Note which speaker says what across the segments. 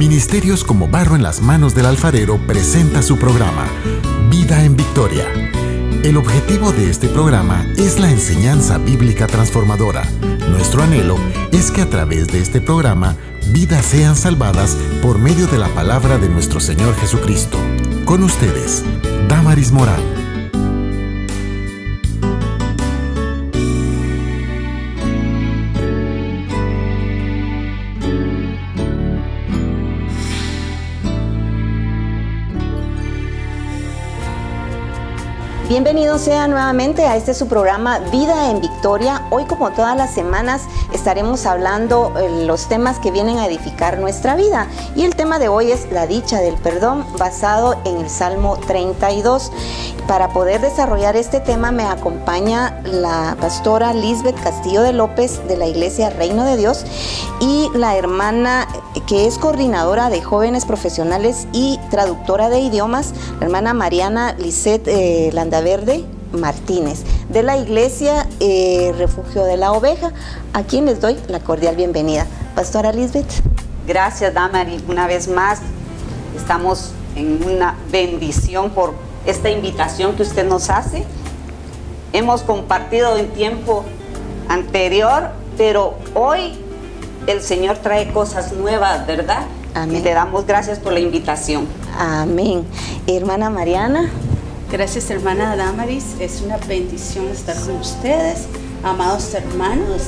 Speaker 1: Ministerios como Barro en las manos del alfarero presenta su programa, Vida en Victoria. El objetivo de este programa es la enseñanza bíblica transformadora. Nuestro anhelo es que a través de este programa, vidas sean salvadas por medio de la palabra de nuestro Señor Jesucristo. Con ustedes, Damaris Morán.
Speaker 2: Bienvenidos sean nuevamente a este su programa Vida en Victoria. Hoy, como todas las semanas, estaremos hablando los temas que vienen a edificar nuestra vida. Y el tema de hoy es la dicha del perdón, basado en el Salmo 32. Para poder desarrollar este tema me acompaña la pastora Lisbeth Castillo de López de la Iglesia Reino de Dios y la hermana que es coordinadora de jóvenes profesionales y traductora de idiomas, la hermana Mariana Lisette Landaverde Martínez, de la Iglesia Refugio de la Oveja, a quien les doy la cordial bienvenida. Pastora Lisbeth.
Speaker 3: Gracias, Damaris. Una vez más, estamos en una bendición por esta invitación que usted nos hace. Hemos compartido en tiempo anterior, pero hoy el Señor trae cosas nuevas, ¿verdad?
Speaker 2: Amén.
Speaker 3: Y le damos gracias por la invitación.
Speaker 2: Amén. Hermana Mariana.
Speaker 4: Gracias, hermana Damaris. Es una bendición estar con ustedes, amados hermanos.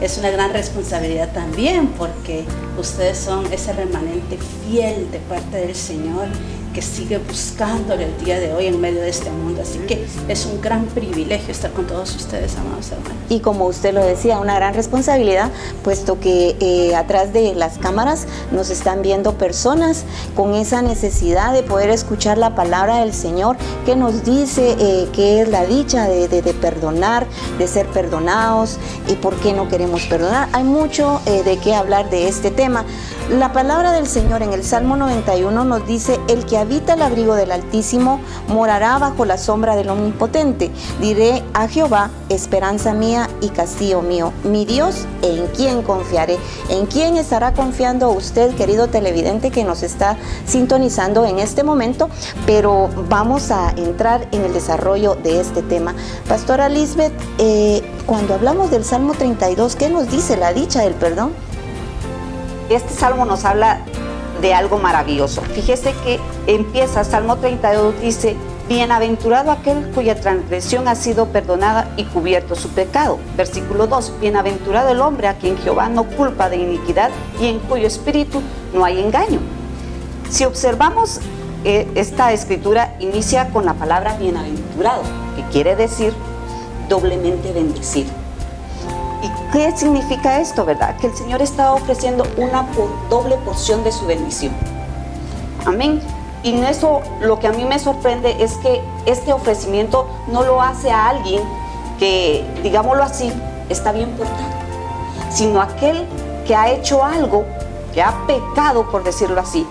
Speaker 4: Es una gran responsabilidad también porque ustedes son ese remanente fiel de parte del Señor que sigue buscándole el día de hoy en medio de este mundo. Así que es un gran privilegio estar con todos ustedes, amados hermanos.
Speaker 2: Y como usted lo decía, una gran responsabilidad, puesto que atrás de las cámaras nos están viendo personas con esa necesidad de poder escuchar la palabra del Señor, que nos dice que es la dicha de perdonar, de ser perdonados, y por qué no queremos perdonar. Hay mucho de qué hablar de este tema. La palabra del Señor en el Salmo 91 nos dice: el que habita el abrigo del Altísimo morará bajo la sombra del Omnipotente. Diré a Jehová, esperanza mía y castillo mío, mi Dios, ¿en quién confiaré? ¿En quién estará confiando usted, querido televidente, que nos está sintonizando en este momento? Pero vamos a entrar en el desarrollo de este tema. Pastora Lisbeth, cuando hablamos del Salmo 32, ¿qué nos dice la dicha del perdón?
Speaker 3: Este salmo nos habla de algo maravilloso. Fíjese que empieza, Salmo 32 dice: bienaventurado aquel cuya transgresión ha sido perdonada y cubierto su pecado. Versículo 2, bienaventurado el hombre a quien Jehová no culpa de iniquidad y en cuyo espíritu no hay engaño. Si observamos, esta escritura inicia con la palabra bienaventurado, que quiere decir doblemente bendecido. ¿Y qué significa esto, verdad? Que el Señor está ofreciendo una doble porción de su bendición. Amén. Y en eso lo que a mí me sorprende es que este ofrecimiento no lo hace a alguien que, digámoslo así, está bien portado, sino aquel que ha hecho algo, que ha pecado, por decirlo así.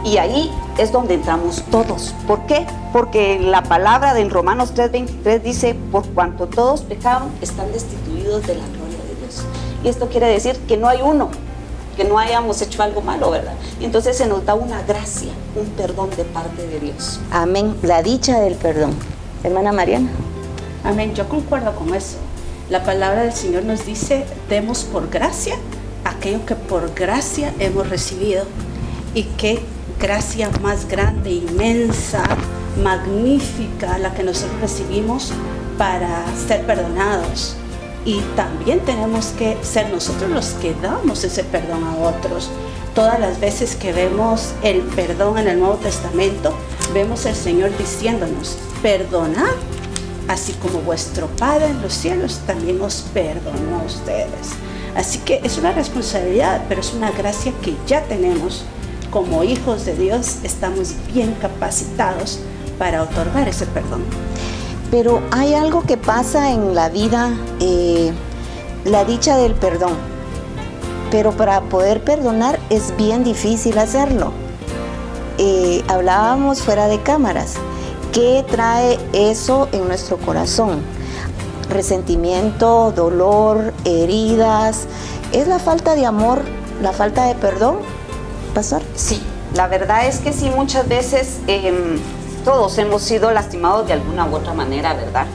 Speaker 3: Y ahí es donde entramos todos. ¿Por qué? Porque la palabra de Romanos 3:23 dice: por cuanto todos pecaron, están destituidos de la gloria de Dios. Y esto quiere decir que no hay uno que no hayamos hecho algo malo, ¿verdad? Y entonces se nos da una gracia, un perdón de parte de Dios.
Speaker 2: Amén. La dicha del perdón. Hermana Mariana.
Speaker 4: Amén. Yo concuerdo con eso. La palabra del Señor nos dice: demos por gracia aquello que por gracia hemos recibido. Y qué gracia más grande, inmensa, magnífica la que nosotros recibimos para ser perdonados. Y también tenemos que ser nosotros los que damos ese perdón a otros. Todas las veces que vemos el perdón en el Nuevo Testamento, vemos al Señor diciéndonos: perdonad, así como vuestro Padre en los cielos también os perdonó a ustedes. Así que es una responsabilidad, pero es una gracia que ya tenemos. Como hijos de Dios estamos bien capacitados para otorgar ese perdón.
Speaker 2: Pero hay algo que pasa en la vida, la dicha del perdón. Pero para poder perdonar es bien difícil hacerlo. Hablábamos fuera de cámaras. ¿Qué trae eso en nuestro corazón? Resentimiento, dolor, heridas. ¿Es la falta de amor, la falta de perdón? pastor?
Speaker 3: Sí, la verdad es que sí, muchas veces todos hemos sido lastimados de alguna u otra manera, ¿verdad?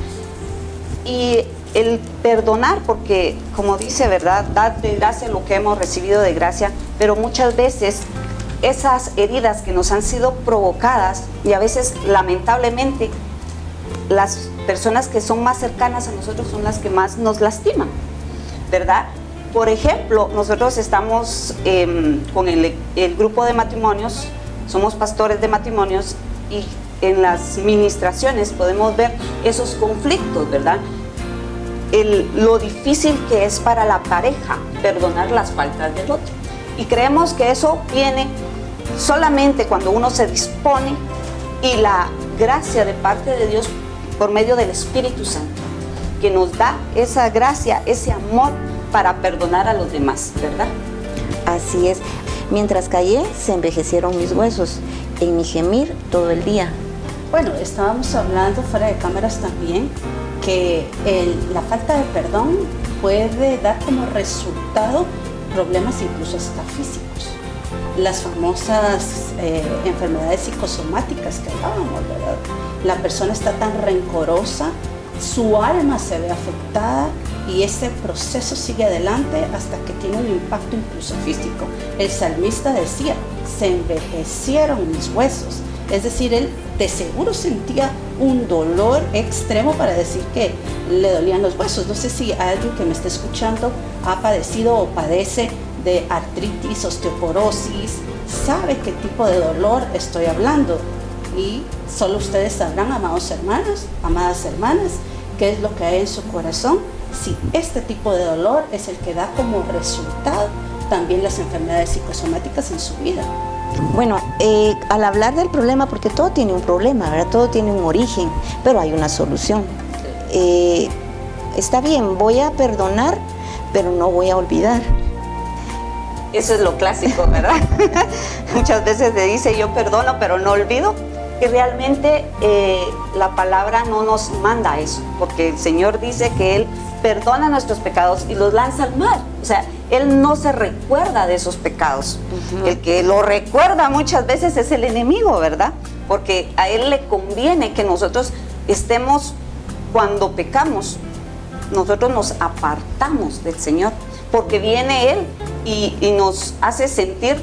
Speaker 3: Y el perdonar, porque como dice, ¿verdad? Dad de gracia lo que hemos recibido de gracia, pero muchas veces esas heridas que nos han sido provocadas, y a veces lamentablemente las personas que son más cercanas a nosotros son las que más nos lastiman, ¿verdad? Por ejemplo, nosotros estamos con el grupo de matrimonios, somos pastores de matrimonios, y en las ministraciones podemos ver esos conflictos, ¿verdad? Lo difícil que es para la pareja perdonar las faltas del otro. Y creemos que eso viene solamente cuando uno se dispone y la gracia de parte de Dios por medio del Espíritu Santo, que nos da esa gracia, ese amor para perdonar a los demás, ¿verdad?
Speaker 2: Así es. Mientras callé, se envejecieron mis huesos, en mi gemir todo el día.
Speaker 4: Bueno, estábamos hablando fuera de cámaras también que la falta de perdón puede dar como resultado problemas incluso hasta físicos. Las famosas enfermedades psicosomáticas que hablábamos, ¿verdad? La persona está tan rencorosa, su alma se ve afectada y ese proceso sigue adelante hasta que tiene un impacto incluso físico. El salmista decía, se envejecieron mis huesos. Es decir, él de seguro sentía un dolor extremo para decir que le dolían los huesos. No sé si alguien que me esté escuchando ha padecido o padece de artritis, osteoporosis, sabe qué tipo de dolor estoy hablando. Y solo ustedes sabrán, amados hermanos, amadas hermanas, qué es lo que hay en su corazón. Si este tipo de dolor es el que da como resultado también las enfermedades psicosomáticas en su vida.
Speaker 2: Bueno, al hablar del problema, porque todo tiene un problema, ¿verdad? Todo tiene un origen, pero hay una solución. Está bien, voy a perdonar, pero no voy a olvidar.
Speaker 3: Eso es lo clásico, ¿verdad? Muchas veces se dice, yo perdono, pero no olvido. Y realmente la palabra no nos manda eso, porque el Señor dice que Él perdona nuestros pecados y los lanza al mar. O sea, Él no se recuerda de esos pecados. El que lo recuerda muchas veces es el enemigo, ¿verdad? Porque a Él le conviene que nosotros estemos, cuando pecamos, nosotros nos apartamos del Señor, porque viene Él y nos hace sentir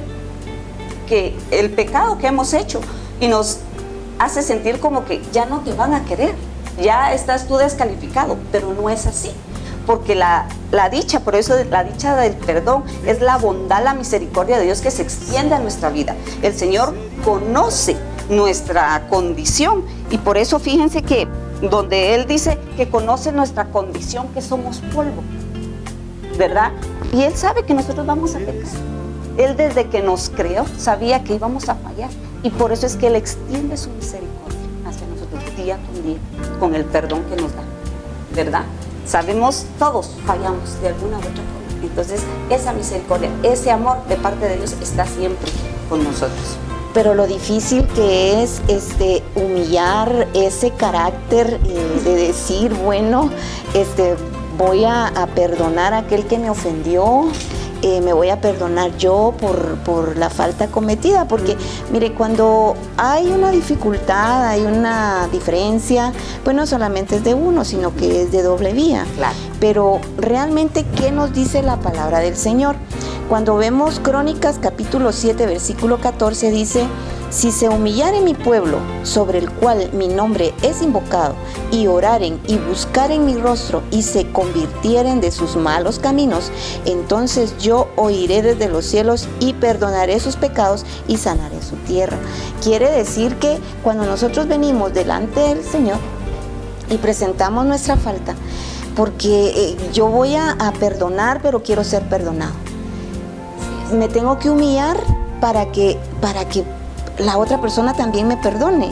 Speaker 3: que el pecado que hemos hecho, y nos hace sentir como que ya no te van a querer, ya estás tú descalificado, pero no es así. Porque la dicha, por eso la dicha del perdón es la bondad, la misericordia de Dios que se extiende a nuestra vida. El Señor conoce nuestra condición y por eso fíjense que donde Él dice que conoce nuestra condición, que somos polvo, ¿verdad? Y Él sabe que nosotros vamos a pecar. Él desde que nos creó sabía que íbamos a fallar y por eso es que Él extiende su misericordia hacia nosotros día con día con el perdón que nos da, ¿verdad? Sabemos, todos fallamos de alguna u otra forma. Entonces, esa misericordia, ese amor de parte de Dios está siempre con nosotros.
Speaker 2: Pero lo difícil que es humillar ese carácter de decir, bueno, voy a perdonar a aquel que me ofendió, me voy a perdonar yo por la falta cometida, porque mire, cuando hay una dificultad, hay una diferencia, pues no solamente es de uno, sino que es de doble vía.
Speaker 3: Claro.
Speaker 2: Pero realmente, ¿qué nos dice la palabra del Señor? Cuando vemos Crónicas capítulo 7, versículo 14, dice: si se humillare mi pueblo, sobre el cual mi nombre es invocado, y oraren y buscaren mi rostro, y se convirtieren de sus malos caminos, entonces yo oiré desde los cielos y perdonaré sus pecados y sanaré su tierra. Quiere decir que cuando nosotros venimos delante del Señor y presentamos nuestra falta, porque yo voy a perdonar, pero quiero ser perdonado. Me tengo que humillar para que la otra persona también me perdone.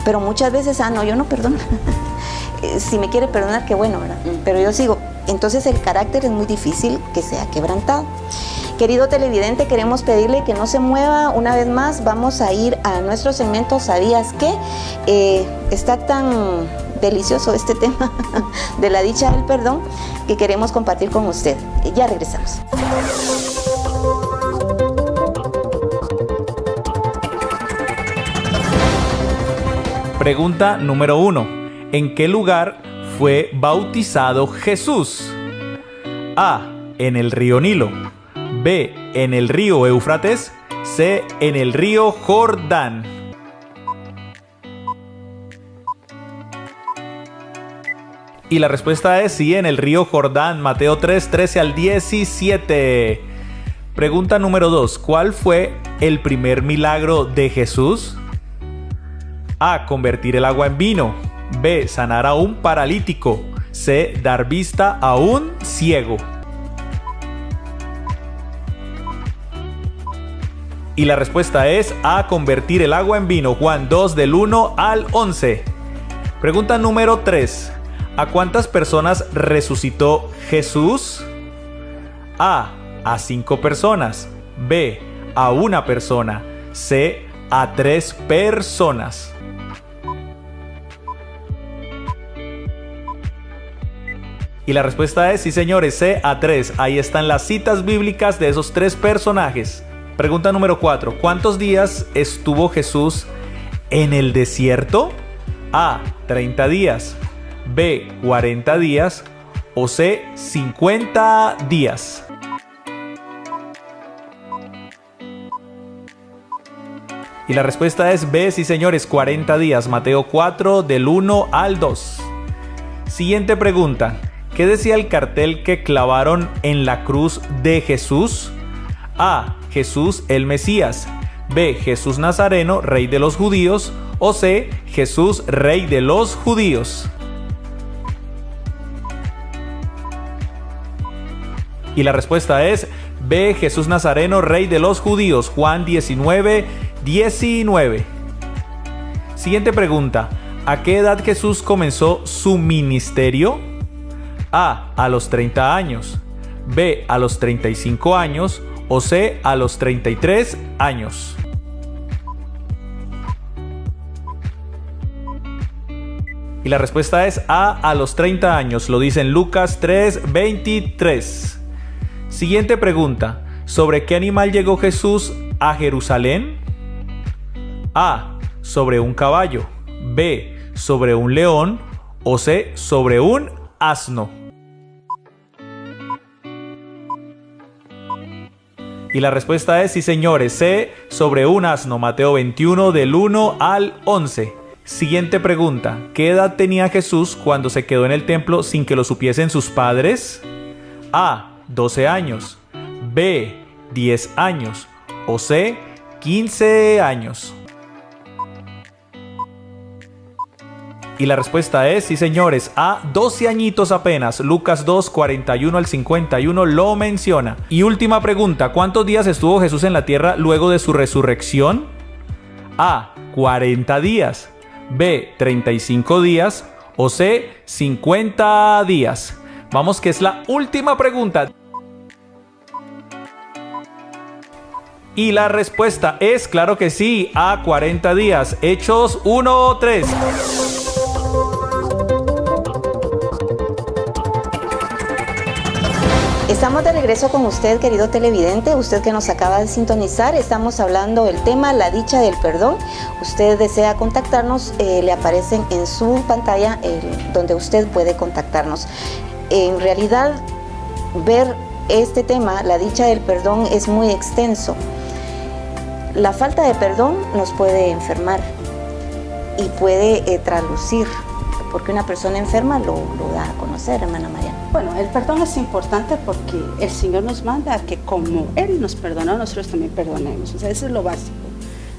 Speaker 2: Pero muchas veces, no, yo no perdono. Si me quiere perdonar, qué bueno, ¿verdad? Pero yo sigo. Entonces el carácter es muy difícil que sea quebrantado. Querido televidente, queremos pedirle que no se mueva. Una vez más, vamos a ir a nuestro segmento ¿Sabías qué? Está tan delicioso este tema de la dicha del perdón que queremos compartir con usted. Ya regresamos.
Speaker 5: Pregunta número 1. ¿En qué lugar fue bautizado Jesús? A. En el río Nilo. B. En el río Éufrates. C. En el río Jordán. Y la respuesta es sí, en el río Jordán. Mateo 3, 13 al 17. Pregunta número 2. ¿Cuál fue el primer milagro de Jesús? A. Convertir el agua en vino. B. Sanar a un paralítico. C. Dar vista a un ciego. Y la respuesta es A. Convertir el agua en vino. Juan 2 del 1 al 11. Pregunta número 3. ¿A cuántas personas resucitó Jesús? A. A 5 personas. B. A 1 persona. C. A 3 personas. Y la respuesta es sí, señores, C. A 3. Ahí están las citas bíblicas de esos 3 personajes. Pregunta número 4. ¿Cuántos días estuvo Jesús en el desierto? A. 30 días. B. 40 días. O C. 50 días. Y la respuesta es B, sí señores, 40 días. Mateo 4 del 1 al 2. Siguiente pregunta. ¿Qué decía el cartel que clavaron en la cruz de Jesús? A. Jesús el Mesías. B. Jesús Nazareno, rey de los judíos. O C. Jesús, rey de los judíos. Y la respuesta es B. Jesús Nazareno, rey de los judíos. Juan 19, 19. Siguiente pregunta. ¿A qué edad Jesús comenzó su ministerio? A. A los 30 años. B. A los 35 años. O C. A los 33 años. Y la respuesta es A los 30 años. Lo dice en Lucas 3, 23. Siguiente pregunta. ¿Sobre qué animal llegó Jesús a Jerusalén? A. Sobre un caballo. B. Sobre un león. O C. Sobre un asno. Y la respuesta es sí, señores. C. Sobre un asno. Mateo 21 del 1 al 11. Siguiente pregunta. ¿Qué edad tenía Jesús cuando se quedó en el templo sin que lo supiesen sus padres? A. 12 años. B. 10 años. O C. 15 años. Y la respuesta es sí, señores. A. 12 añitos apenas. Lucas 2, 41 al 51 lo menciona. Y última pregunta. ¿Cuántos días estuvo Jesús en la tierra luego de su resurrección? A. 40 días. B. 35 días. O C. 50 días. Vamos, que es la última pregunta. Y la respuesta es, claro que sí, a 40 días. Hechos 1:3.
Speaker 2: Estamos de regreso con usted, querido televidente, usted que nos acaba de sintonizar. Estamos hablando del tema La dicha del perdón. Usted desea contactarnos, le aparecen en su pantalla donde usted puede contactarnos. En realidad, ver este tema, la dicha del perdón, es muy extenso. La falta de perdón nos puede enfermar y puede traducir, porque una persona enferma lo da a conocer, hermana María.
Speaker 4: Bueno, el perdón es importante porque el Señor nos manda a que como Él nos perdonó, nosotros también perdonemos. O sea, eso es lo básico.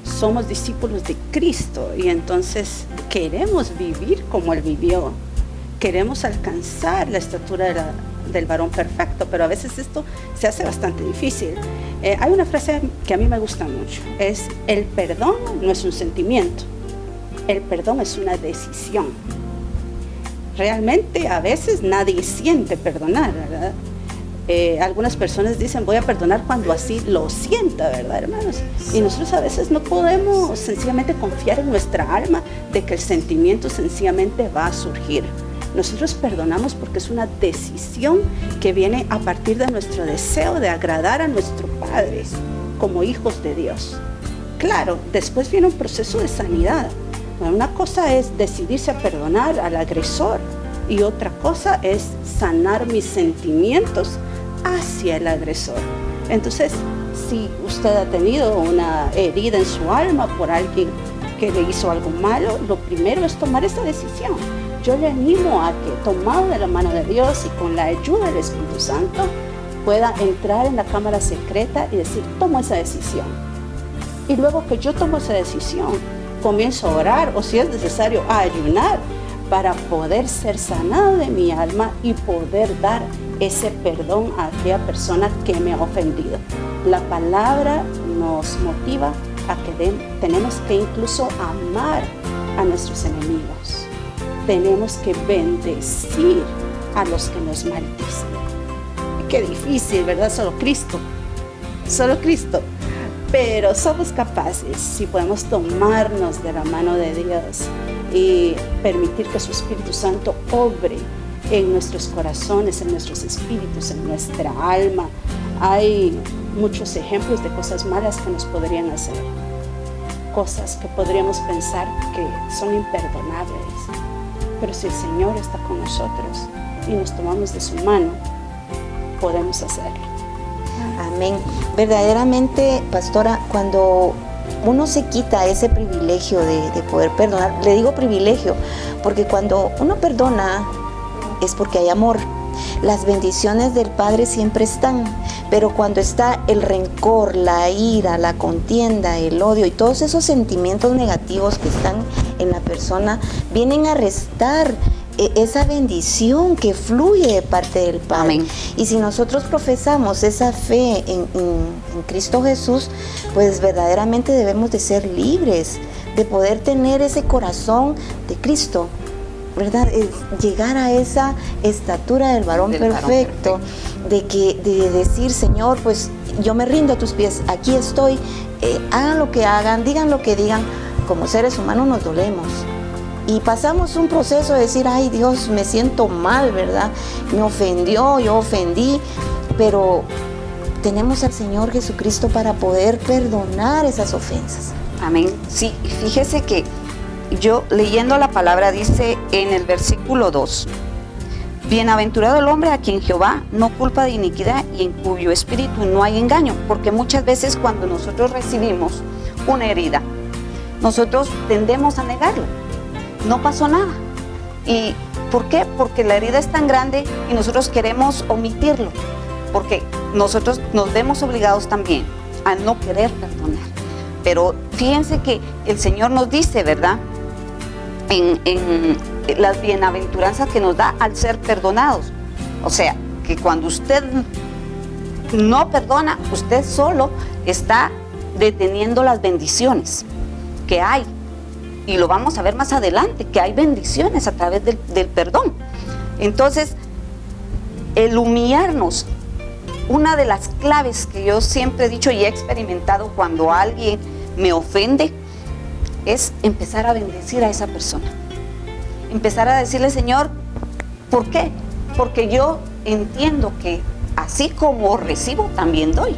Speaker 4: Somos discípulos de Cristo y entonces queremos vivir como Él vivió. Queremos alcanzar la estatura del varón perfecto, pero a veces esto se hace bastante difícil. Hay una frase que a mí me gusta mucho, es: el perdón no es un sentimiento, el perdón es una decisión. Realmente a veces nadie siente perdonar, ¿verdad? Algunas personas dicen voy a perdonar cuando así lo sienta, ¿verdad, hermanos? Y nosotros a veces no podemos sencillamente confiar en nuestra alma de que el sentimiento sencillamente va a surgir. Nosotros perdonamos porque es una decisión que viene a partir de nuestro deseo de agradar a nuestro Padre como hijos de Dios. Claro, después viene un proceso de sanidad, Una cosa es decidirse a perdonar al agresor y otra cosa es sanar mis sentimientos hacia el agresor. Entonces, si usted ha tenido una herida en su alma por alguien que le hizo algo malo, lo primero es tomar esa decisión. Yo le animo a que, tomado de la mano de Dios y con la ayuda del Espíritu Santo, pueda entrar en la cámara secreta y decir, tomo esa decisión. Y luego que yo tomo esa decisión, comienzo a orar, o si es necesario, a ayunar, para poder ser sanado de mi alma y poder dar ese perdón a aquella persona que me ha ofendido. La palabra nos motiva a que tenemos que incluso amar a nuestros enemigos. Tenemos que bendecir a los que nos maldicen. Qué difícil, ¿verdad? Solo Cristo. Pero somos capaces, si podemos tomarnos de la mano de Dios y permitir que su Espíritu Santo obre en nuestros corazones, en nuestros espíritus, en nuestra alma. Hay muchos ejemplos de cosas malas que nos podrían hacer, cosas que podríamos pensar que son imperdonables, pero si el Señor está con nosotros y nos tomamos de su mano, podemos hacerlo.
Speaker 2: Amén. Verdaderamente, pastora, cuando uno se quita ese privilegio de poder perdonar, le digo privilegio, porque cuando uno perdona es porque hay amor. Las bendiciones del Padre siempre están, pero cuando está el rencor, la ira, la contienda, el odio y todos esos sentimientos negativos que están en la persona, vienen a restar esa bendición que fluye de parte del Padre.
Speaker 3: Amén.
Speaker 2: Y si nosotros profesamos esa fe en Cristo Jesús, pues verdaderamente debemos de ser libres, de poder tener ese corazón de Cristo, ¿verdad? Llegar a esa estatura del varón perfecto, de decir, Señor, pues yo me rindo a tus pies, aquí estoy, hagan lo que hagan, digan lo que digan, como seres humanos nos dolemos. Y pasamos un proceso de decir, ay Dios, me siento mal, ¿verdad? Me ofendió, yo ofendí, pero tenemos al Señor Jesucristo para poder perdonar esas ofensas.
Speaker 3: Amén. Sí, fíjese que yo leyendo la palabra dice en el versículo 2, bienaventurado el hombre a quien Jehová no culpa de iniquidad y en cuyo espíritu no hay engaño, porque muchas veces cuando nosotros recibimos una herida, nosotros tendemos a negarlo. No pasó nada. ¿Y por qué? Porque la herida es tan grande y nosotros queremos omitirlo, porque nosotros nos vemos obligados también a no querer perdonar. Pero fíjense que el Señor nos dice, ¿verdad?, en las bienaventuranzas que nos da al ser perdonados. O sea, que cuando usted no perdona, usted solo está deteniendo las bendiciones que hay. Y lo vamos a ver más adelante, que hay bendiciones a través del perdón. Entonces, el humillarnos, una de las claves que yo siempre he dicho y he experimentado cuando alguien me ofende, es empezar a bendecir a esa persona. Empezar a decirle, Señor, ¿por qué? Porque yo entiendo que así como recibo, también doy.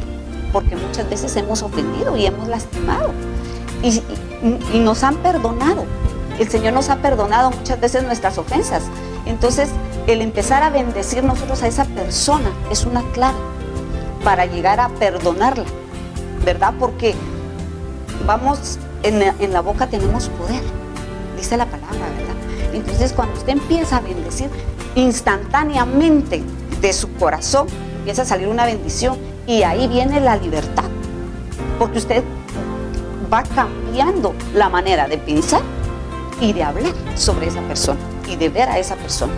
Speaker 3: Porque muchas veces hemos ofendido y hemos lastimado. Y nos han perdonado. El Señor nos ha perdonado muchas veces nuestras ofensas. Entonces, el empezar a bendecir nosotros a esa persona es una clave para llegar a perdonarla, ¿verdad? Porque vamos, en la boca tenemos poder, dice la palabra, ¿verdad? Entonces, cuando usted empieza a bendecir, instantáneamente de su corazón empieza a salir una bendición y ahí viene la libertad, porque usted va cambiando la manera de pensar y de hablar sobre esa persona y de ver a esa persona.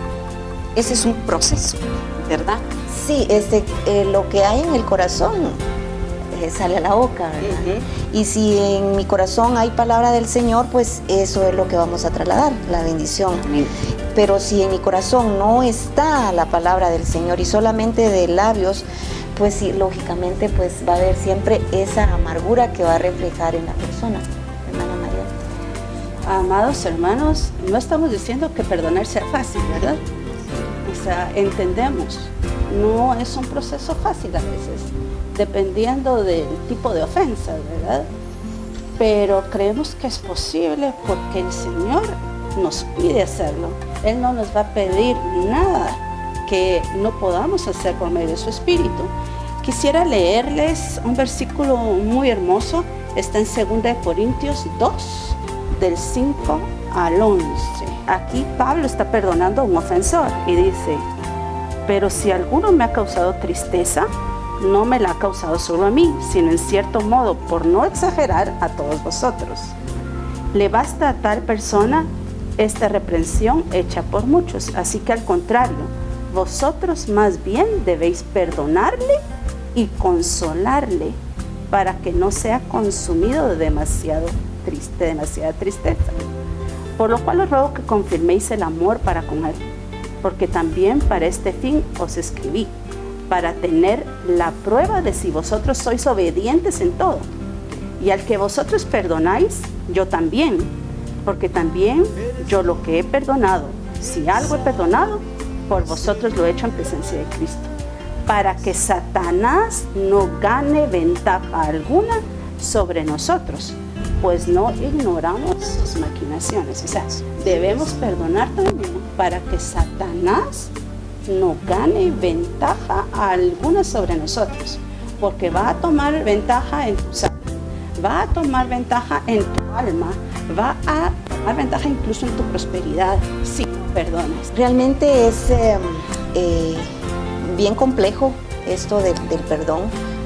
Speaker 3: Ese es un proceso, ¿verdad?
Speaker 2: Sí, lo que hay en el corazón sale a la boca, ¿verdad? Y si en mi corazón hay palabra del Señor, pues eso es lo que vamos a trasladar, la bendición. Pero si en mi corazón no está la palabra del Señor y solamente de labios, pues sí, lógicamente pues va a haber siempre esa amargura que va a reflejar en la persona. Hermana María.
Speaker 4: Amados hermanos, no estamos diciendo que perdonar sea fácil, ¿verdad? O sea, entendemos, no es un proceso fácil a veces, dependiendo del tipo de ofensa, ¿verdad? pero creemos que es posible porque el Señor nos pide hacerlo. Él no nos va a pedir nada que no podamos hacer por medio de su Espíritu. Quisiera leerles un versículo muy hermoso, está en 2 Corintios 2, del 5 al 11. Aquí Pablo está perdonando a un ofensor y dice: pero si alguno me ha causado tristeza, no me la ha causado solo a mí, sino en cierto modo, por no exagerar, a todos vosotros. Le basta a tal persona esta reprensión hecha por muchos, así que al contrario, vosotros más bien debéis perdonarle y consolarle para que no sea consumido de demasiada tristeza. Por lo cual os ruego que confirméis el amor para con él, porque también para este fin os escribí, para tener la prueba de si vosotros sois obedientes en todo. Y al que vosotros perdonáis, yo también, porque también yo lo que he perdonado, si algo he perdonado, por vosotros lo he hecho en presencia de Cristo, para que Satanás no gane ventaja alguna sobre nosotros, pues no ignoramos sus maquinaciones. O sea, debemos perdonar también para que Satanás no gane ventaja alguna sobre nosotros, porque va a tomar ventaja en tu salud, va a tomar ventaja en tu alma, va a tomar ventaja incluso en tu prosperidad si no perdonas.
Speaker 2: Realmente es bien complejo esto del perdón,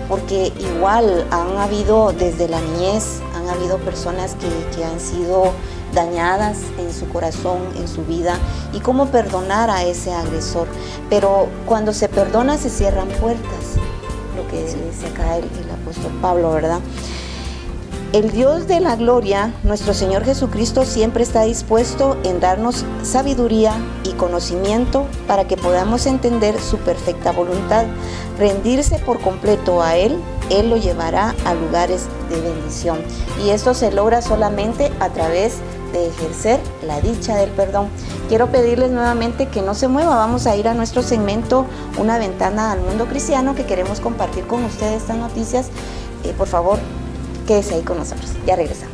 Speaker 2: porque igual han habido desde la niñez, han habido personas que han sido dañadas en su corazón, en su vida, y cómo perdonar a ese agresor. Pero cuando se perdona se cierran puertas, lo que dice acá el apóstol Pablo, ¿verdad? El Dios de la gloria, nuestro Señor Jesucristo, siempre está dispuesto en darnos sabiduría y conocimiento para que podamos entender su perfecta voluntad. Rendirse por completo a Él lo llevará a lugares de bendición. Y esto se logra solamente a través de ejercer la dicha del perdón. Quiero pedirles nuevamente que no se mueva. Vamos a ir a nuestro segmento Una ventana al mundo cristiano, que queremos compartir con ustedes estas noticias. Por favor, quédese ahí con nosotros. Ya regresamos.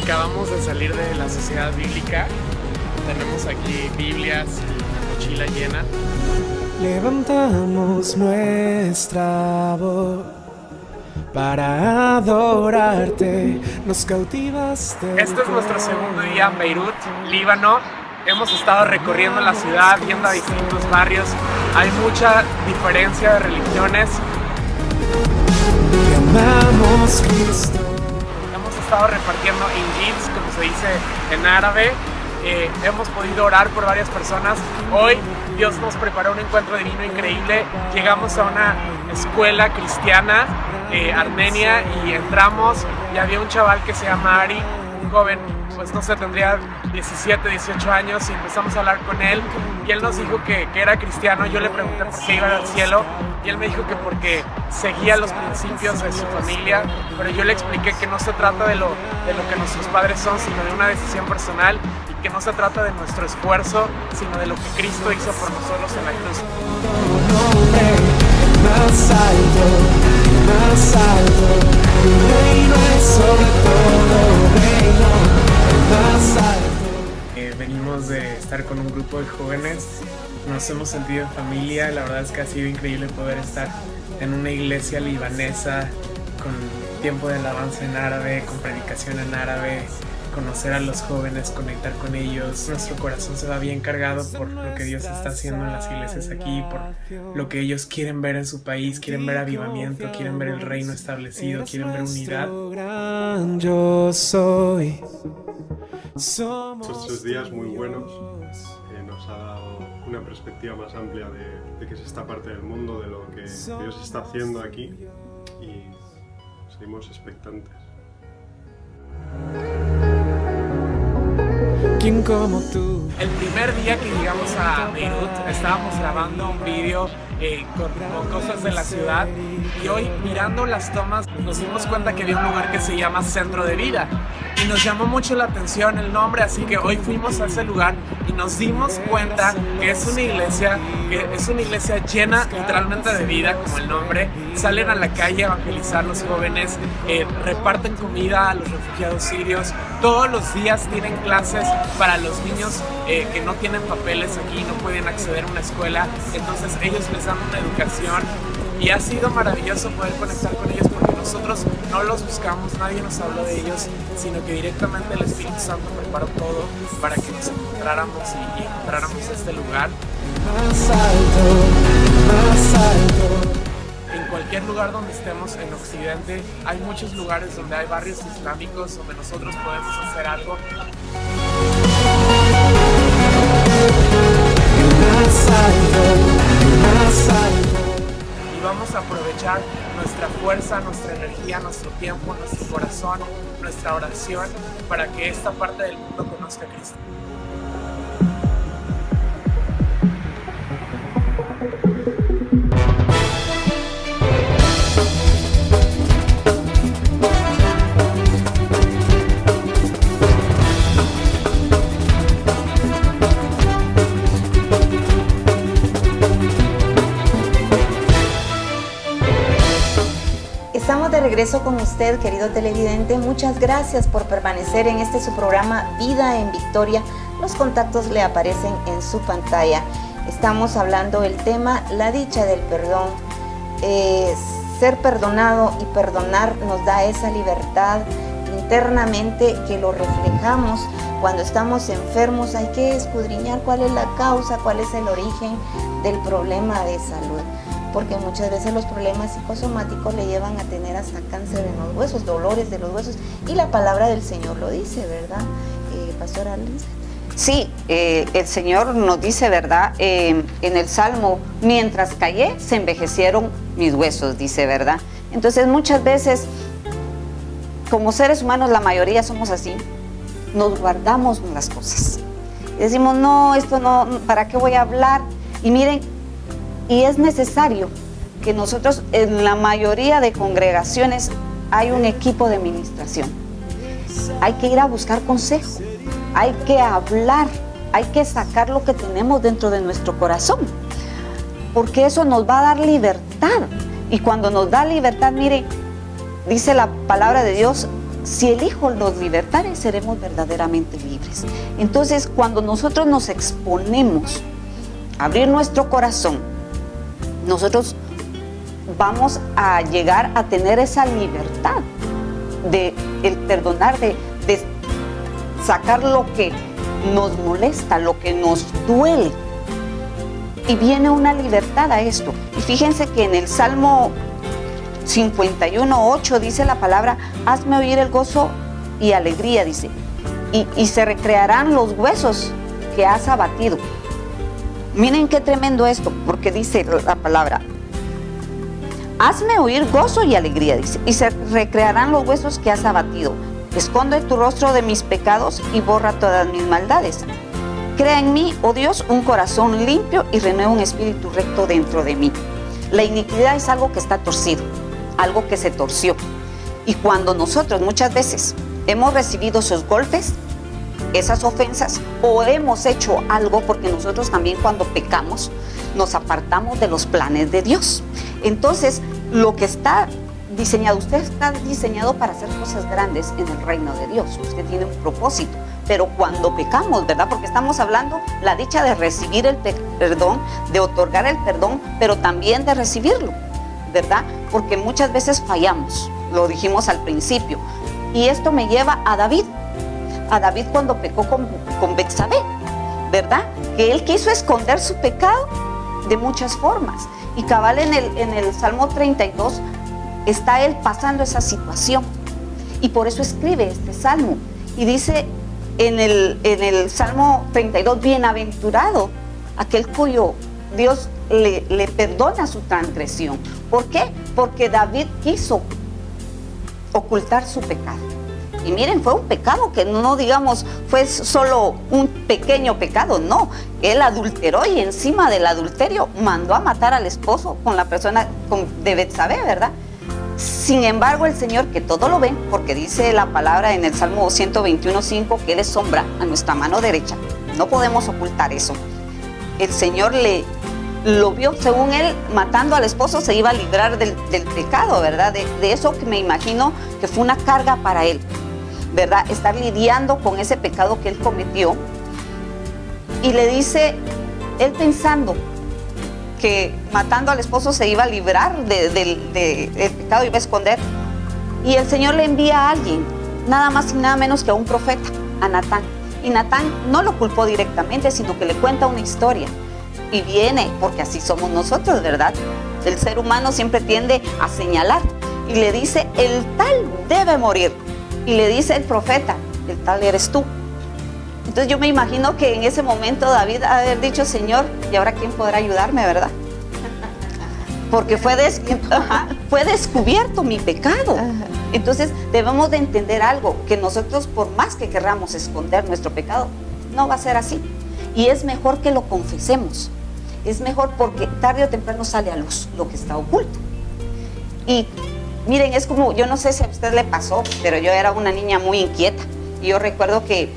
Speaker 6: Acabamos de salir de la Sociedad Bíblica. Tenemos aquí Biblias y una mochila llena.
Speaker 7: Levantamos nuestra voz para adorarte, nos cautivaste.
Speaker 6: Este es nuestro segundo día en Beirut, Líbano. Hemos estado recorriendo la ciudad, viendo a distintos barrios. Hay mucha diferencia de religiones.
Speaker 7: Te amamos, Cristo.
Speaker 6: Hemos estado repartiendo injils, como se dice en árabe. Hemos podido orar por varias personas. Hoy Dios nos preparó un encuentro divino increíble. Llegamos a una escuela cristiana armenia y entramos y había un chaval que se llama Ari, un joven, pues no sé, tendría 17, 18 años, y empezamos a hablar con él y él nos dijo que era cristiano. Yo le pregunté por qué iba al cielo y él me dijo que porque seguía los principios de su familia, pero yo le expliqué que no se trata de lo que nuestros padres son, sino de una decisión personal, y que no se trata de nuestro esfuerzo, sino de lo que Cristo hizo por nosotros en la cruz.
Speaker 7: Más alto, tu reino es sobre todo reino, más alto.
Speaker 6: Venimos de estar con un grupo de jóvenes, nos hemos sentido en familia. La verdad es que ha sido increíble poder estar en una iglesia libanesa con tiempo de alabanza en árabe, con predicación en árabe, conocer a los jóvenes, conectar con ellos. Nuestro corazón se va bien cargado por lo que Dios está haciendo en las iglesias aquí, por lo que ellos quieren ver en su país, quieren ver avivamiento, quieren ver el reino establecido, quieren ver unidad.
Speaker 7: Yo soy.
Speaker 8: Estos 3 días muy buenos nos ha dado una perspectiva más amplia de que es esta parte del mundo, de lo que Dios está haciendo aquí, y seguimos expectantes.
Speaker 7: alguien como tú.
Speaker 6: El primer día que llegamos a Beirut estábamos grabando un video con cosas de la ciudad, y hoy mirando las tomas nos dimos cuenta que había un lugar que se llama Centro de Vida y nos llamó mucho la atención el nombre, así que hoy fuimos a ese lugar y nos dimos cuenta que es una iglesia llena literalmente de vida, como el nombre. Salen a la calle a evangelizar los jóvenes, reparten comida a los refugiados sirios, todos los días tienen clases para los niños que no tienen papeles aquí, no pueden acceder a una escuela, entonces ellos les dan una educación, y ha sido maravilloso poder conectar con ellos porque nosotros no los buscamos, nadie nos habló de ellos, sino que directamente el Espíritu Santo preparó todo para que nos encontráramos y encontráramos este lugar.
Speaker 7: Más alto, más alto.
Speaker 6: En cualquier lugar donde estemos en Occidente, hay muchos lugares donde hay barrios islámicos donde nosotros podemos hacer algo.
Speaker 7: Más alto, más alto.
Speaker 6: Y vamos a aprovechar nuestra fuerza, nuestra energía, nuestro tiempo, nuestro corazón, nuestra oración para que esta parte del mundo conozca a Cristo.
Speaker 2: Estamos de regreso con usted, querido televidente. Muchas gracias por permanecer en este su programa Vida en Victoria. Los contactos le aparecen en su pantalla. Estamos hablando del tema la dicha del perdón. Ser perdonado y perdonar nos da esa libertad internamente que lo reflejamos. Cuando estamos enfermos hay que escudriñar cuál es la causa, cuál es el origen del problema de salud, porque muchas veces los problemas psicosomáticos le llevan a tener hasta cáncer en los huesos, dolores de los huesos, y la palabra del Señor lo dice, ¿verdad, Pastora Alice?
Speaker 3: Sí, el Señor nos dice, ¿verdad? En el Salmo, mientras callé, se envejecieron mis huesos, dice, ¿verdad? Entonces muchas veces, como seres humanos, la mayoría somos así, nos guardamos las cosas. Y decimos, no, esto no, ¿para qué voy a hablar? Y miren, y es necesario que nosotros, en la mayoría de congregaciones, hay un equipo de administración. Hay que ir a buscar consejo, hay que hablar, hay que sacar lo que tenemos dentro de nuestro corazón, porque eso nos va a dar libertad. Y cuando nos da libertad, mire, dice la palabra de Dios, si el Hijo nos libertare, seremos verdaderamente libres. Entonces, cuando nosotros nos exponemos a abrir nuestro corazón, nosotros vamos a llegar a tener esa libertad de el perdonar, de sacar lo que nos molesta, lo que nos duele. Y viene una libertad a esto. Y fíjense que en el Salmo 51:8 dice la palabra, hazme oír el gozo y alegría, dice, y se recrearán los huesos que has abatido. Miren qué tremendo esto, porque dice la palabra, hazme oír gozo y alegría, dice, y se recrearán los huesos que has abatido. Esconde tu rostro de mis pecados y borra todas mis maldades. Crea en mí, oh Dios, un corazón limpio y renueva un espíritu recto dentro de mí. La iniquidad es algo que está torcido, algo que se torció. Y cuando nosotros muchas veces hemos recibido esos golpes, esas ofensas, o hemos hecho algo, porque nosotros también cuando pecamos nos apartamos de los planes de Dios. Entonces, lo que está diseñado, usted está diseñado para hacer cosas grandes en el reino de Dios, usted tiene un propósito, pero cuando pecamos, ¿verdad? Porque estamos hablando la dicha de recibir el perdón, de otorgar el perdón, pero también de recibirlo, ¿verdad? Porque muchas veces fallamos, lo dijimos al principio, y esto me lleva a David cuando pecó con Betsabé, ¿verdad? Que él quiso esconder su pecado de muchas formas, y cabal en el Salmo 32 está él pasando esa situación, y por eso escribe este salmo, y dice en el Salmo 32, bienaventurado aquel cuyo Dios le perdona su transgresión. ¿Por qué? Porque David quiso ocultar su pecado, Y miren, fue un pecado que no digamos fue solo un pequeño pecado, no. Él adulteró y encima del adulterio mandó a matar al esposo con la persona de Betsabé, ¿verdad? Sin embargo, el Señor, que todo lo ve, porque dice la palabra en el Salmo 121:5 que Él es sombra a nuestra mano derecha. No podemos ocultar eso. El Señor lo vio, según él, matando al esposo se iba a librar del pecado, ¿verdad? De eso que me imagino que fue una carga para él, ¿verdad? Estar lidiando con ese pecado que él cometió. Y le dice, él pensando que matando al esposo se iba a librar del pecado, iba a esconder. Y el Señor le envía a alguien, nada más y nada menos que a un profeta, a Natán. Y Natán no lo culpó directamente, sino que le cuenta una historia. Y viene, porque así somos nosotros, ¿verdad? El ser humano siempre tiende a señalar. Y le dice, el tal debe morir. Y le dice el profeta, el tal eres tú. Entonces yo me imagino que en ese momento David ha de haber dicho, Señor, ¿y ahora quién podrá ayudarme, verdad? Porque fue descubierto mi pecado. Entonces debemos de entender algo, que nosotros por más que querramos esconder nuestro pecado, no va a ser así. Y es mejor que lo confesemos. Es mejor porque tarde o temprano sale a luz lo que está oculto. Y miren, es como, yo no sé si a usted le pasó, pero yo era una niña muy inquieta. Y yo recuerdo que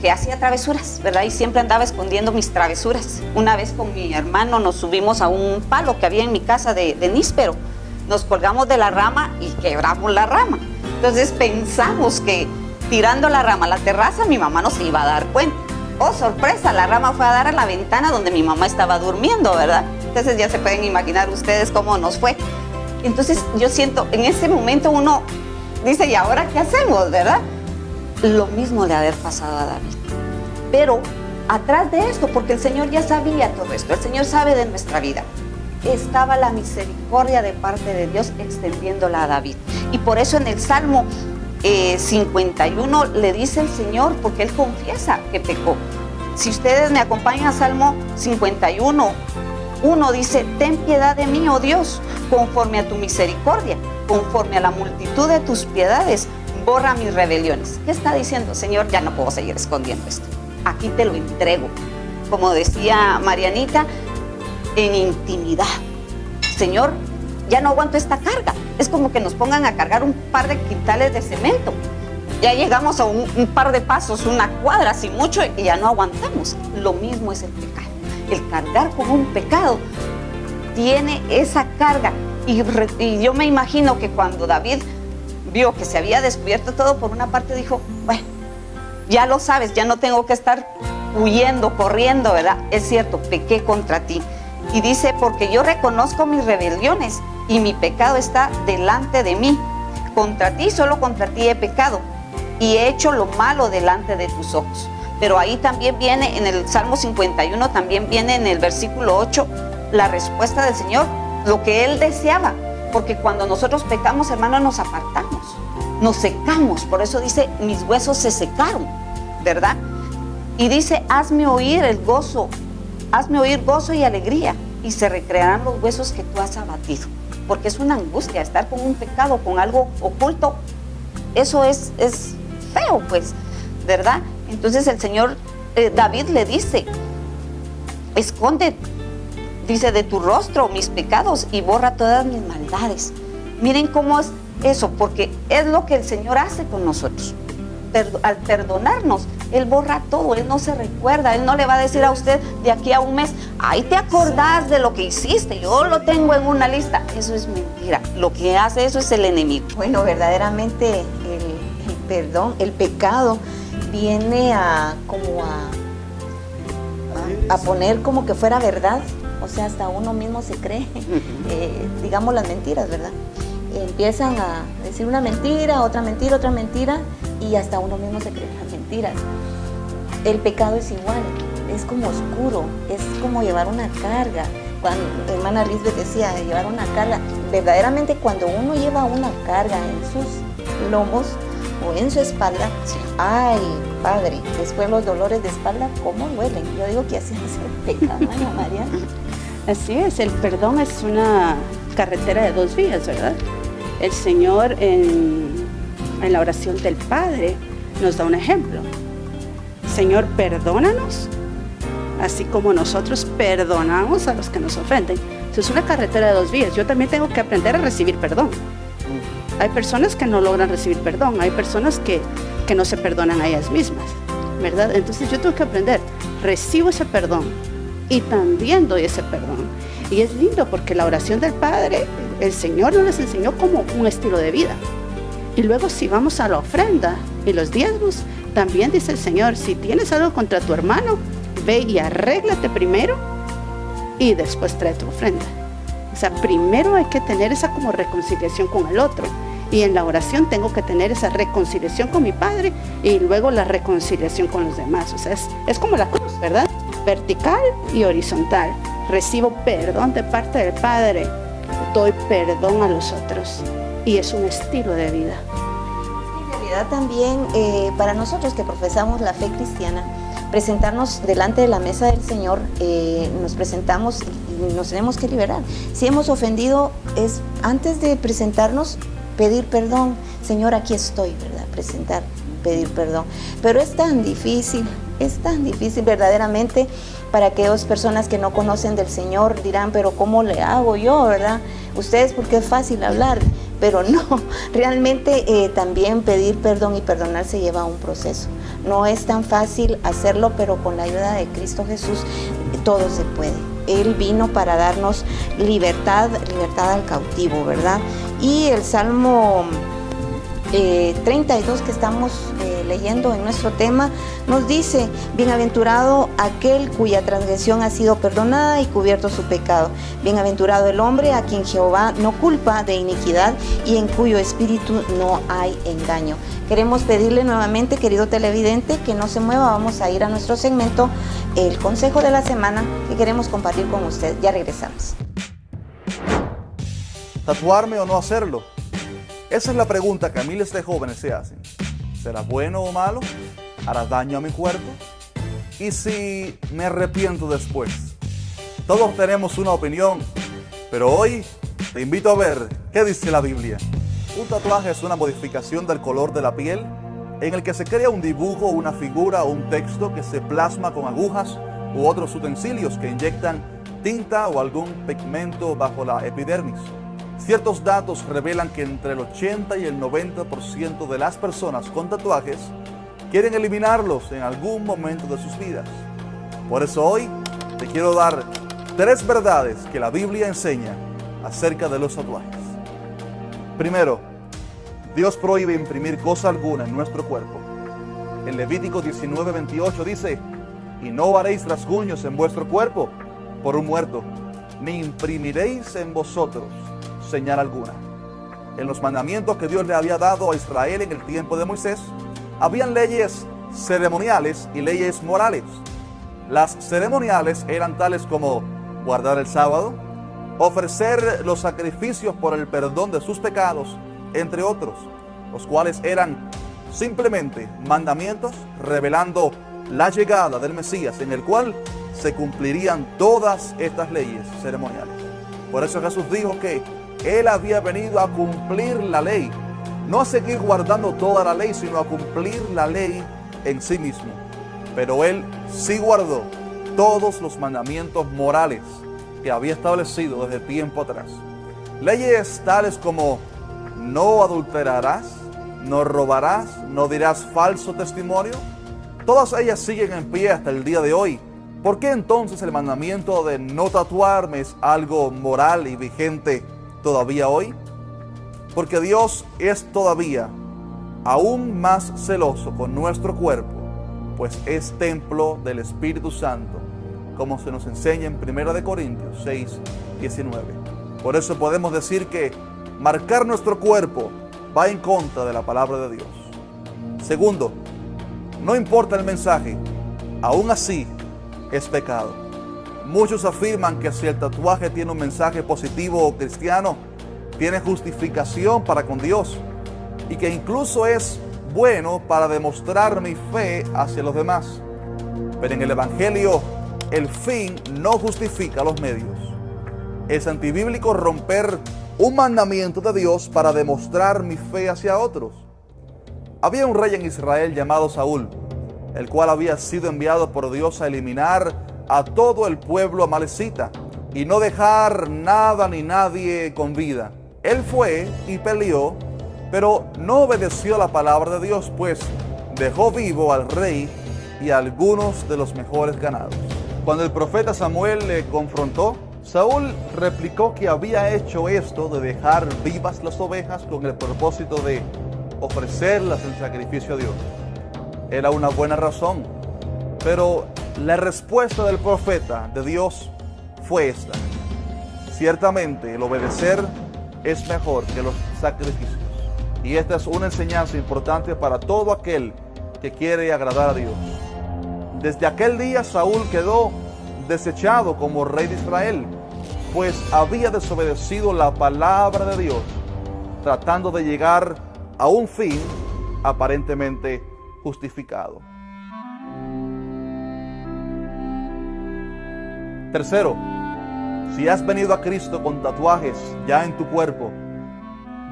Speaker 3: hacía travesuras, ¿verdad? Y siempre andaba escondiendo mis travesuras. Una vez con mi hermano nos subimos a un palo que había en mi casa de níspero. Nos colgamos de la rama y quebramos la rama. Entonces pensamos que tirando la rama a la terraza mi mamá no se iba a dar cuenta. Oh, sorpresa, la rama fue a dar a la ventana donde mi mamá estaba durmiendo, ¿verdad? Entonces ya se pueden imaginar ustedes cómo nos fue. Entonces yo siento, en ese momento uno dice, ¿y ahora qué hacemos, verdad? Lo mismo le ha de haber pasado a David. Pero atrás de esto, porque el Señor ya sabía todo esto, el Señor sabe de nuestra vida, estaba la misericordia de parte de Dios extendiéndola a David. Y por eso en el Salmo 51 le dice el Señor, porque él confiesa que pecó. Si ustedes me acompañan a Salmo 51:1 dice, ten piedad de mí, oh Dios, conforme a tu misericordia, conforme a la multitud de tus piedades, borra mis rebeliones. ¿Qué está diciendo? Señor, ya no puedo seguir escondiendo esto. Aquí te lo entrego. Como decía Marianita, en intimidad. Señor, ya no aguanto esta carga. Es como que nos pongan a cargar un par de quintales de cemento. Ya llegamos a un par de pasos, una cuadra, sin mucho, y ya no aguantamos. Lo mismo es el pecado. El cargar con un pecado tiene esa carga. Y yo me imagino que cuando David vio que se había descubierto todo, por una parte dijo, bueno, ya lo sabes, ya no tengo que estar huyendo, corriendo, ¿verdad? Es cierto, pequé contra ti. Y dice, porque yo reconozco mis rebeliones y mi pecado está delante de mí. Contra ti, solo contra ti he pecado y he hecho lo malo delante de tus ojos. Pero ahí también viene, en el Salmo 51, también viene en el versículo 8, la respuesta del Señor, lo que Él deseaba. Porque cuando nosotros pecamos, hermanos, nos apartamos, nos secamos. Por eso dice, mis huesos se secaron, ¿verdad? Y dice, hazme oír gozo y alegría, y se recrearán los huesos que tú has abatido. Porque es una angustia estar con un pecado, con algo oculto. Eso es feo, pues, ¿verdad? Entonces el Señor, David le dice, esconde, dice, de tu rostro mis pecados y borra todas mis maldades. Miren cómo es eso, porque es lo que el Señor hace con nosotros. Al perdonarnos, Él borra todo, Él no se recuerda, Él no le va a decir a usted de aquí a un mes, ay, ¿te acordás de lo que hiciste? Yo lo tengo en una lista. Eso es mentira. Lo que hace eso es el enemigo.
Speaker 2: Bueno, verdaderamente el perdón, el pecado viene a poner como que fuera verdad. O sea, hasta uno mismo se cree, digamos, las mentiras, ¿verdad? Empiezan a decir una mentira, otra mentira, y hasta uno mismo se cree las mentiras. El pecado es igual, es como oscuro, es como llevar una carga. Cuando hermana Lisbeth decía, llevar una carga, verdaderamente cuando uno lleva una carga en sus lomos o en su espalda, sí. Ay, Padre, después los dolores de espalda, ¿cómo duelen? Yo digo que así es el pecado, ¿no, María?
Speaker 4: Así es, el perdón es una carretera de dos vías, ¿verdad? El Señor en en la oración del Padre nos da un ejemplo. Señor, perdónanos, así como nosotros perdonamos a los que nos ofenden. Es una carretera de dos vías. Yo también tengo que aprender a recibir perdón. Hay personas que no logran recibir perdón, hay personas que no se perdonan a ellas mismas, ¿verdad? Entonces yo tengo que aprender, recibo ese perdón y también doy ese perdón. Y es lindo porque la oración del Padre, el Señor nos enseñó como un estilo de vida. Y luego si vamos a la ofrenda y los diezmos, también dice el Señor, si tienes algo contra tu hermano, ve y arréglate primero y después trae tu ofrenda. O sea, primero hay que tener esa como reconciliación con el otro. Y en la oración tengo que tener esa reconciliación con mi Padre y luego la reconciliación con los demás. O sea, es como la cruz, ¿verdad? Vertical y horizontal. Recibo perdón de parte del Padre, doy perdón a los otros. Y es un estilo de vida.
Speaker 2: En realidad también para nosotros que profesamos la fe cristiana, presentarnos delante de la mesa del Señor, nos presentamos y nos tenemos que liberar. Si hemos ofendido, es antes de presentarnos, pedir perdón. Señor, aquí estoy, ¿verdad? Presentar, pedir perdón. Pero es tan difícil verdaderamente para aquellas personas que no conocen del Señor. Dirán, pero ¿cómo le hago yo, verdad? Ustedes, porque es fácil hablar, pero no. Realmente también pedir perdón y perdonarse lleva un proceso. No es tan fácil hacerlo, pero con la ayuda de Cristo Jesús todo se puede. Él vino para darnos libertad al cautivo, ¿verdad? Y el Salmo 32 que estamos leyendo en nuestro tema nos dice: bienaventurado aquel cuya transgresión ha sido perdonada y cubierto su pecado. Bienaventurado el hombre a quien Jehová no culpa de iniquidad y en cuyo espíritu no hay engaño. Queremos pedirle nuevamente, querido televidente, que no se mueva. Vamos a ir a nuestro segmento, el consejo de la semana, que queremos compartir con usted. Ya regresamos.
Speaker 9: ¿Tatuarme o no hacerlo? Esa es la pregunta que miles de jóvenes se hacen. ¿Será bueno o malo? ¿Hará daño a mi cuerpo? ¿Y si me arrepiento después? Todos tenemos una opinión, pero hoy te invito a ver qué dice la Biblia. Un tatuaje es una modificación del color de la piel en el que se crea un dibujo, una figura o un texto que se plasma con agujas u otros utensilios que inyectan tinta o algún pigmento bajo la epidermis. Ciertos datos revelan que entre el 80 y el 90% de las personas con tatuajes quieren eliminarlos en algún momento de sus vidas. Por eso hoy te quiero dar 3 verdades que la Biblia enseña acerca de los tatuajes. Primero, Dios prohíbe imprimir cosa alguna en nuestro cuerpo. En Levítico 19:28 dice: y no haréis rasguños en vuestro cuerpo por un muerto, ni imprimiréis en vosotros señal alguna. En los mandamientos que Dios le había dado a Israel en el tiempo de Moisés, habían leyes ceremoniales y leyes morales. Las ceremoniales eran tales como guardar el sábado, ofrecer los sacrificios por el perdón de sus pecados, entre otros, los cuales eran simplemente mandamientos revelando la llegada del Mesías, en el cual se cumplirían todas estas leyes ceremoniales. Por eso Jesús dijo que Él había venido a cumplir la ley, no a seguir guardando toda la ley, sino a cumplir la ley en sí mismo. Pero Él sí guardó todos los mandamientos morales que había establecido desde tiempo atrás. Leyes tales como no adulterarás, no robarás, no dirás falso testimonio. Todas ellas siguen en pie hasta el día de hoy. ¿Por qué entonces el mandamiento de no tatuarme es algo moral y vigente todavía hoy? Porque Dios es todavía aún más celoso con nuestro cuerpo, pues es templo del Espíritu Santo, como se nos enseña en 1 Corintios 6:19. Por eso podemos decir que marcar nuestro cuerpo va en contra de la palabra de Dios. Segundo, no importa el mensaje, aún así es pecado. Muchos afirman que si el tatuaje tiene un mensaje positivo o cristiano, tiene justificación para con Dios y que incluso es bueno para demostrar mi fe hacia los demás. Pero en el Evangelio, el fin no justifica los medios. Es antibíblico romper un mandamiento de Dios para demostrar mi fe hacia otros. Había un rey en Israel llamado Saúl, el cual había sido enviado por Dios a eliminar a todo el pueblo amalecita y no dejar nada ni nadie con vida. Él fue y peleó, pero no obedeció la palabra de Dios, pues dejó vivo al rey y a algunos de los mejores ganados. Cuando el profeta Samuel le confrontó, Saúl replicó que había hecho esto de dejar vivas las ovejas con el propósito de ofrecerlas en sacrificio a Dios. Era una buena razón, pero la respuesta del profeta de Dios fue esta: ciertamente el obedecer es mejor que los sacrificios. Y esta es una enseñanza importante para todo aquel que quiere agradar a Dios. Desde aquel día Saúl quedó desechado como rey de Israel, pues había desobedecido la palabra de Dios, tratando de llegar a un fin aparentemente justificado. Tercero, si has venido a Cristo con tatuajes ya en tu cuerpo,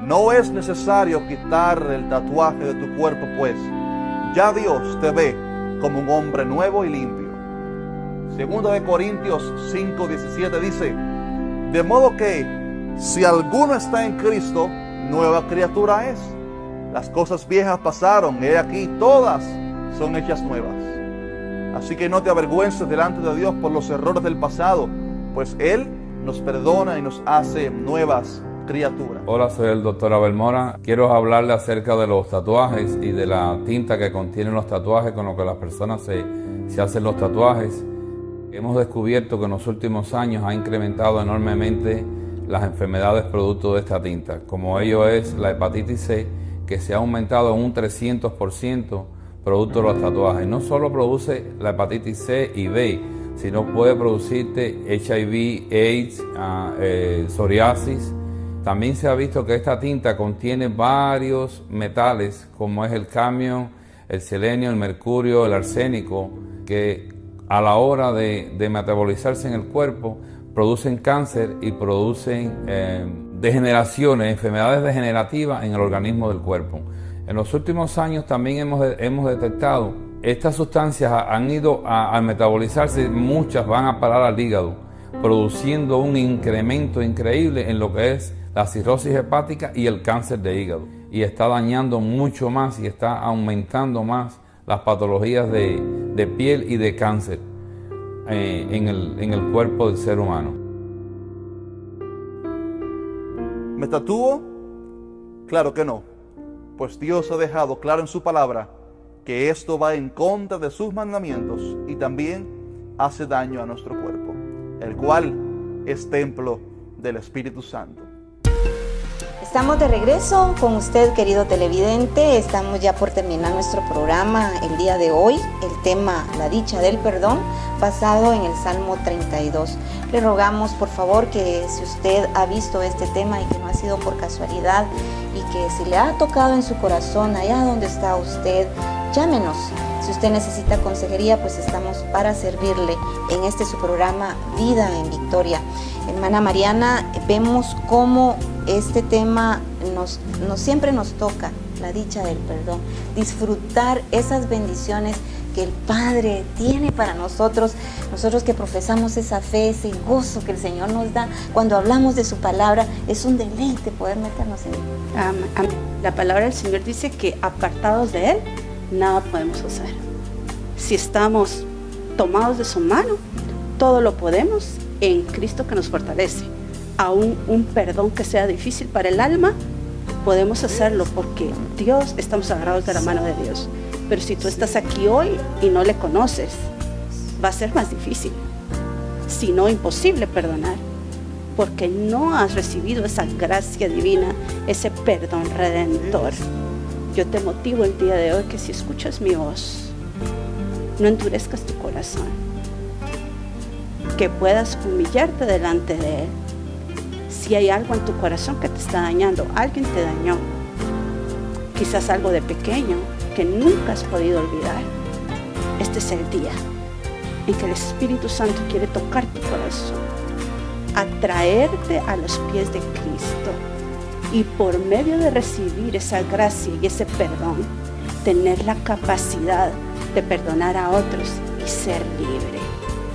Speaker 9: no es necesario quitar el tatuaje de tu cuerpo, pues ya Dios te ve como un hombre nuevo y limpio. Segunda de Corintios 5:17 dice: de modo que si alguno está en Cristo, nueva criatura es. Las cosas viejas pasaron, he aquí todas son hechas nuevas. Así que no te avergüences delante de Dios por los errores del pasado, pues Él nos perdona y nos hace nuevas criaturas.
Speaker 10: Hola, soy el Dr. Abel Mora. Quiero hablarle acerca de los tatuajes y de la tinta que contienen los tatuajes con lo que las personas se hacen los tatuajes. Hemos descubierto que en los últimos años ha incrementado enormemente las enfermedades producto de esta tinta, como ello es la hepatitis C, que se ha aumentado en un 300% producto de los tatuajes. No solo produce la hepatitis C y B, sino puede producirte HIV, AIDS, psoriasis. También se ha visto que esta tinta contiene varios metales, como es el cadmio, el selenio, el mercurio, el arsénico, que a la hora de metabolizarse en el cuerpo producen cáncer y producen degeneraciones, enfermedades degenerativas en el organismo del cuerpo. En los últimos años también hemos detectado estas sustancias han ido a metabolizarse, muchas van a parar al hígado, produciendo un incremento increíble en lo que es la cirrosis hepática y el cáncer de hígado. Y está dañando mucho más y está aumentando más las patologías de piel y de cáncer en el cuerpo del ser humano.
Speaker 9: ¿Me tatúo? Claro que no, pues Dios ha dejado claro en su palabra que esto va en contra de sus mandamientos y también hace daño a nuestro cuerpo, el cual es templo del Espíritu Santo.
Speaker 2: Estamos de regreso con usted, querido televidente. Estamos ya por terminar nuestro programa el día de hoy. El tema, la dicha del perdón, basado en el Salmo 32. Le rogamos, por favor, que si usted ha visto este tema y que no ha sido por casualidad y que si le ha tocado en su corazón, allá donde está usted, llámenos. Si usted necesita consejería, pues estamos para servirle en este su programa Vida en Victoria. Hermana Mariana, vemos cómo este tema siempre nos toca, la dicha del perdón, disfrutar esas bendiciones que el Padre tiene para nosotros que profesamos esa fe, ese gozo que el Señor nos da. Cuando hablamos de su palabra, es un deleite poder meternos en él.
Speaker 4: La palabra del Señor dice que apartados de Él, nada podemos hacer. Si estamos tomados de su mano, todo lo podemos en Cristo que nos fortalece. Aún un perdón que sea difícil para el alma, podemos hacerlo porque Dios, estamos agarrados de la mano de Dios. Pero si tú estás aquí hoy y no le conoces, va a ser más difícil, si no imposible perdonar, porque no has recibido esa gracia divina, ese perdón redentor. Yo te motivo el día de hoy que si escuchas mi voz, no endurezcas tu corazón, que puedas humillarte delante de Él. Si hay algo en tu corazón que te está dañando, alguien te dañó, quizás algo de pequeño que nunca has podido olvidar, este es el día en que el Espíritu Santo quiere tocar tu corazón, atraerte a los pies de Cristo, y por medio de recibir esa gracia y ese perdón, tener la capacidad de perdonar a otros y ser libre.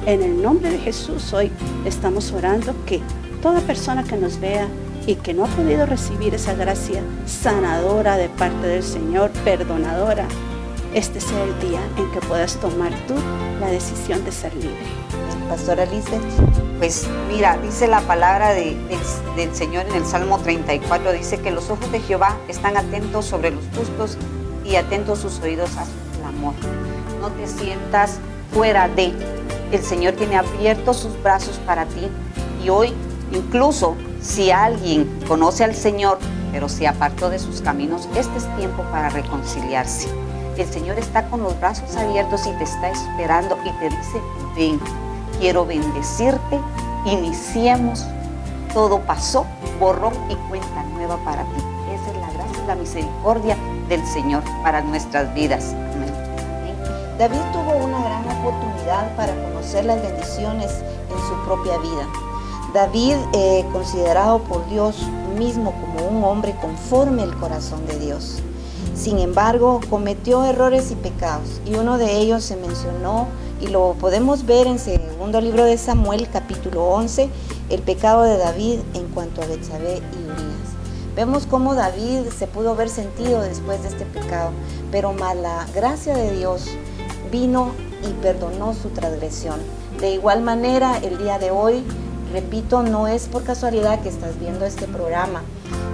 Speaker 4: En el nombre de Jesús hoy estamos orando que toda persona que nos vea y que no ha podido recibir esa gracia sanadora de parte del Señor, perdonadora, este sea el día en que puedas tomar tú la decisión de ser libre.
Speaker 2: Pastora Lisbeth.
Speaker 3: Pues mira, dice la palabra del Señor en el Salmo 34, dice que los ojos de Jehová están atentos sobre los justos y atentos sus oídos a su clamor. No te sientas fuera de. El Señor tiene abiertos sus brazos para ti y hoy, incluso si alguien conoce al Señor, pero se apartó de sus caminos, este es tiempo para reconciliarse. El Señor está con los brazos abiertos y te está esperando y te dice, ven, quiero bendecirte, iniciemos, todo pasó, borrón y cuenta nueva para ti. Esa es la gracia y la misericordia del Señor para nuestras vidas. Amén.
Speaker 2: David tuvo una gran oportunidad para conocer las bendiciones en su propia vida. David, considerado por Dios mismo como un hombre conforme al corazón de Dios. Sin embargo, cometió errores y pecados, y uno de ellos se mencionó, y lo podemos ver en segundo libro de Samuel, capítulo 11, el pecado de David en cuanto a Betsabé y Urías. Vemos cómo David se pudo haber sentido después de este pecado, pero más la gracia de Dios vino y perdonó su transgresión. De igual manera, el día de hoy, repito, no es por casualidad que estás viendo este programa.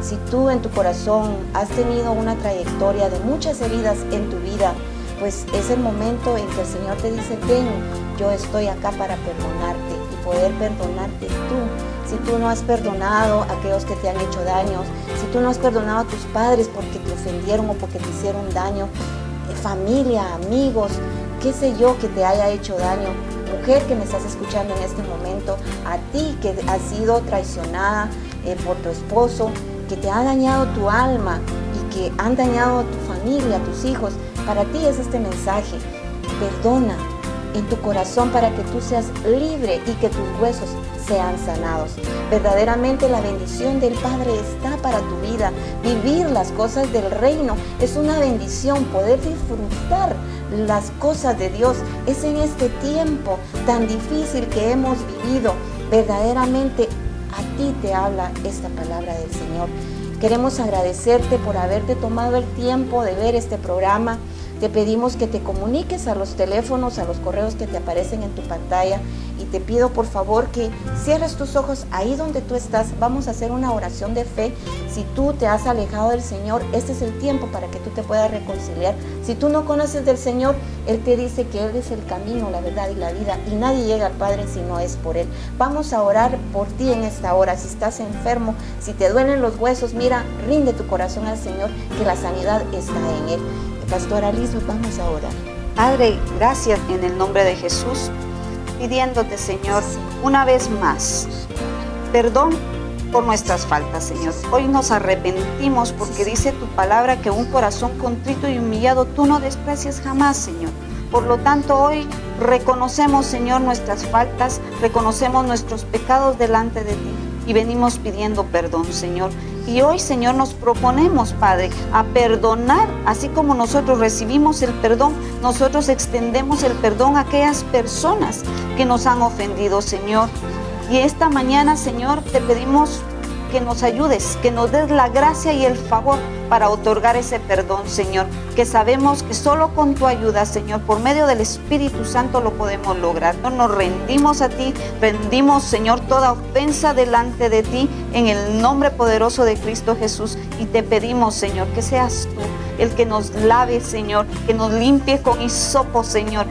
Speaker 2: Si tú en tu corazón has tenido una trayectoria de muchas heridas en tu vida, pues es el momento en que el Señor te dice, ven, yo estoy acá para perdonarte y poder perdonarte tú. Si tú no has perdonado a aquellos que te han hecho daños, si tú no has perdonado a tus padres porque te ofendieron o porque te hicieron daño, familia, amigos, qué sé yo que te haya hecho daño, mujer que me estás escuchando en este momento, a ti que has sido traicionada por tu esposo, que te ha dañado tu alma y que han dañado a tu familia, a tus hijos, para ti es este mensaje. Perdona en tu corazón para que tú seas libre y que tus huesos sean sanados. Verdaderamente la bendición del Padre está para tu vida. Vivir las cosas del reino es una bendición. Poder disfrutar las cosas de Dios es en este tiempo tan difícil que hemos vivido. Verdaderamente a ti te habla esta palabra del Señor. Queremos agradecerte por haberte tomado el tiempo de ver este programa. Te pedimos que te comuniques a los teléfonos, a los correos que te aparecen en tu pantalla y te pido por favor que cierres tus ojos ahí donde tú estás. Vamos a hacer una oración de fe. Si tú te has alejado del Señor, este es el tiempo para que tú te puedas reconciliar. Si tú no conoces del Señor, Él te dice que Él es el camino, la verdad y la vida y nadie llega al Padre si no es por Él. Vamos a orar por ti en esta hora. Si estás enfermo, si te duelen los huesos, mira, rinde tu corazón al Señor, que la sanidad está en Él. Pastora Lisbeth, vamos a orar.
Speaker 3: Padre, gracias en el nombre de Jesús, pidiéndote, Señor, una vez más, perdón por nuestras faltas, Señor. Hoy nos arrepentimos porque dice tu palabra que un corazón contrito y humillado tú no desprecias jamás, Señor. Por lo tanto, hoy reconocemos, Señor, nuestras faltas, reconocemos nuestros pecados delante de ti y venimos pidiendo perdón, Señor. Y hoy, Señor, nos proponemos, Padre, a perdonar, así como nosotros recibimos el perdón, nosotros extendemos el perdón a aquellas personas que nos han ofendido, Señor. Y esta mañana, Señor, te pedimos que nos ayudes, que nos des la gracia y el favor para otorgar ese perdón, Señor, que sabemos que solo con tu ayuda, Señor, por medio del Espíritu Santo lo podemos lograr. Nos rendimos a ti, rendimos, Señor, toda ofensa delante de ti en el nombre poderoso de Cristo Jesús y te pedimos, Señor, que seas tú el que nos lave, Señor, que nos limpie con hisopo, Señor.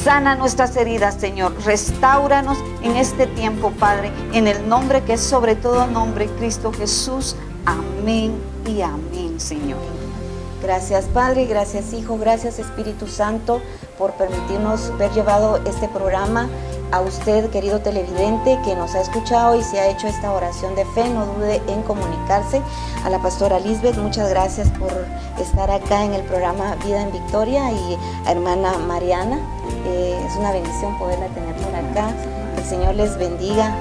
Speaker 3: Sana nuestras heridas, Señor. Restáuranos en este tiempo, Padre, en el nombre que es sobre todo nombre, Cristo Jesús. Amén y amén, Señor.
Speaker 2: Gracias, Padre, gracias, Hijo, gracias, Espíritu Santo, por permitirnos haber llevado este programa. A usted, querido televidente, que nos ha escuchado y se ha hecho esta oración de fe, no dude en comunicarse. A la pastora Lisbeth, muchas gracias por estar acá en el programa Vida en Victoria, y a hermana Mariana, es una bendición poderla tener por acá. Que el Señor les bendiga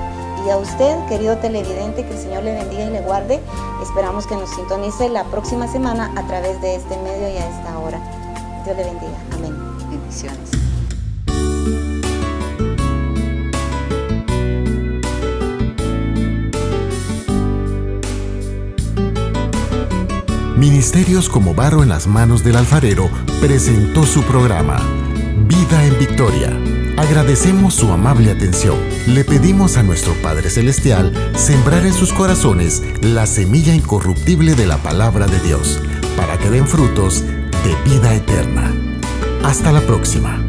Speaker 2: Y a usted, querido televidente, que el Señor le bendiga y le guarde. Esperamos que nos sintonice la próxima semana a través de este medio y a esta hora. Dios le bendiga. Amén.
Speaker 3: Bendiciones.
Speaker 1: Ministerios como Barro en las manos del alfarero presentó su programa Vida en Victoria. Agradecemos su amable atención. Le pedimos a nuestro Padre Celestial sembrar en sus corazones la semilla incorruptible de la palabra de Dios, para que den frutos de vida eterna. Hasta la próxima.